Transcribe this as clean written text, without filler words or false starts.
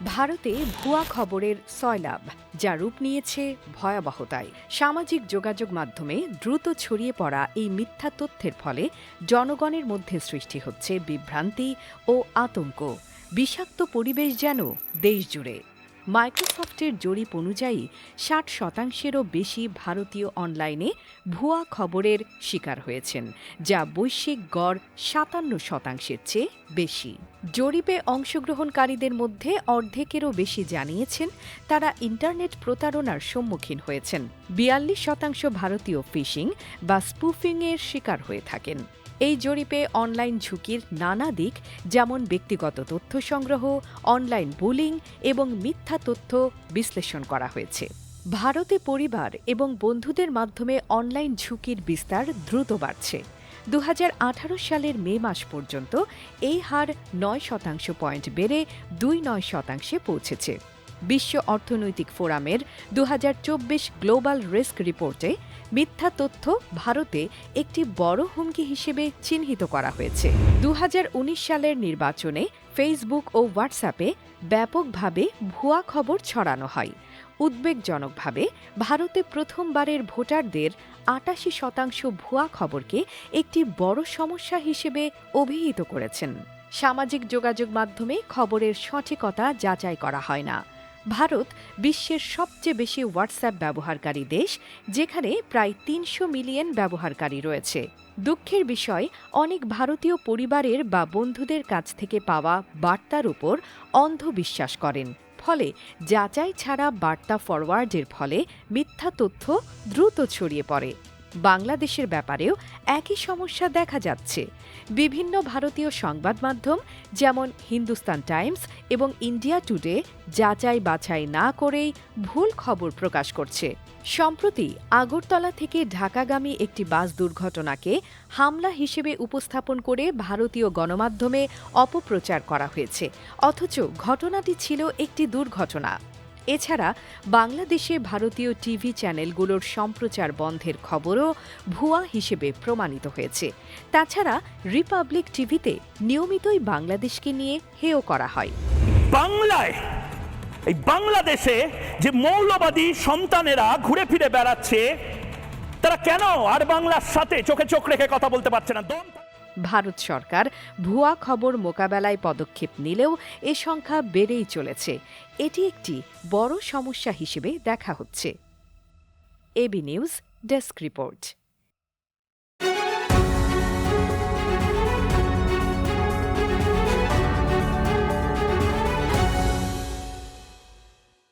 ভারতে ভুয়া খবরের সয়লাব, যা রূপ নিয়েছে ভয়াবহতায়। সামাজিক যোগাযোগ মাধ্যমে দ্রুত ছড়িয়ে পড়া এই মিথ্যা তথ্যের ফলে জনগণের মধ্যে সৃষ্টি হচ্ছে বিভ্রান্তি ও আতঙ্ক। বিষাক্ত পরিবেশ যেন দেশজুড়ে। মাইক্রোসফটের জরিপ অনুযায়ী ৬০%-এরও বেশি ভারতীয় অনলাইনে ভুয়া খবরের শিকার হয়েছেন, যা বৈশ্বিক গড় ৫৭%-এর চেয়ে বেশি। জরিপে অংশগ্রহণকারীদের মধ্যে অর্ধেকেরও বেশি জানিয়েছেন তারা ইন্টারনেট প্রতারণার সম্মুখীন হয়েছেন। ৪২% ভারতীয় ফিশিং বা স্পুফিংয়ের শিকার হয়ে থাকেন। এই জরিপে অনলাইন ঝুঁকির নানা দিক, যেমন ব্যক্তিগত তথ্য সংগ্রহ, অনলাইন বুলিং এবং মিথ্যা তথ্য বিশ্লেষণ করা হয়েছে। ভারতে পরিবার এবং বন্ধুদের মাধ্যমে অনলাইন ঝুঁকির বিস্তার দ্রুত বাড়ছে। ২০১৮ সালের মে মাস পর্যন্ত এই হার ৯% পয়েন্ট বেড়ে ২.৯% পৌঁছেছে। বিশ্ব অর্থনৈতিক ফোরামের ২০২৪ গ্লোবাল রিস্ক রিপোর্টে মিথ্যা তথ্য ভারতে একটি বড় হুমকি হিসেবে চিহ্নিত করা হয়েছে। ২০১৯ সালের নির্বাচনে ফেসবুক ও হোয়াটসঅ্যাপে ব্যাপকভাবে ভুয়া খবর ছড়ানো হয়। উদ্বেগজনকভাবে ভারতে প্রথমবারের ভোটারদের ৮৮% ভুয়া খবরকে একটি বড় সমস্যা হিসেবে অভিহিত করেছেন। সামাজিক যোগাযোগ মাধ্যমে খবরের সঠিকতা যাচাই করা হয় না। ভারত বিশ্বের সবচেয়ে বেশি হোয়াটসঅ্যাপ ব্যবহারকারী দেশ, যেখানে প্রায় ৩০০ মিলিয়ন ব্যবহারকারী রয়েছে। দুঃখের বিষয়, অনেক ভারতীয় পরিবারের বা বন্ধুদের কাছ থেকে পাওয়া বার্তার উপর অন্ধ বিশ্বাস করেন। ফলে যাচাই ছাড়া বার্তা ফরওয়ার্ডের ফলে মিথ্যা তথ্য দ্রুত ছড়িয়ে পড়ে। বাংলাদেশের ব্যাপারেও একই সমস্যা দেখা যাচ্ছে। বিভিন্ন ভারতীয় সংবাদ মাধ্যম যেমন হিন্দুস্তান টাইমস এবং ইন্ডিয়া টুডে যাচাই বাছাই না করেই ভুল খবর প্রকাশ করছে। সম্প্রতি আগরতলা থেকে ঢাকাগামী একটি বাস দুর্ঘটনাকে হামলা হিসেবে উপস্থাপন করে ভারতীয় গণমাধ্যমে অপপ্রচার করা হয়েছে, অথচ ঘটনাটি ছিল একটি দুর্ঘটনা। এছাড়া বাংলাদেশে ভারতীয় টিভি চ্যানেলগুলোর সম্প্রচার বন্ধের খবরও ভুয়া হিসেবে প্রমাণিত হয়েছে। তাছাড়া রিপাবলিক টিভিতে নিয়মিতই বাংলাদেশকে নিয়ে হেয় করা হয়। এই বাংলাদেশে যে মৌলবাদী সন্তানেরা ঘুরে ফিরে বেড়াচ্ছে, তারা কেন আর বাংলার সাথে চোখে চোখ রেখে কথা বলতে পারছে না? ভারত সরকার ভুয়া খবর মোকাবেলায় পদক্ষেপ নিলেও এ সংখ্যা বেড়েই চলেছে। এটি একটি বড় সমস্যা হিসেবে দেখা হচ্ছে। AB news desk report.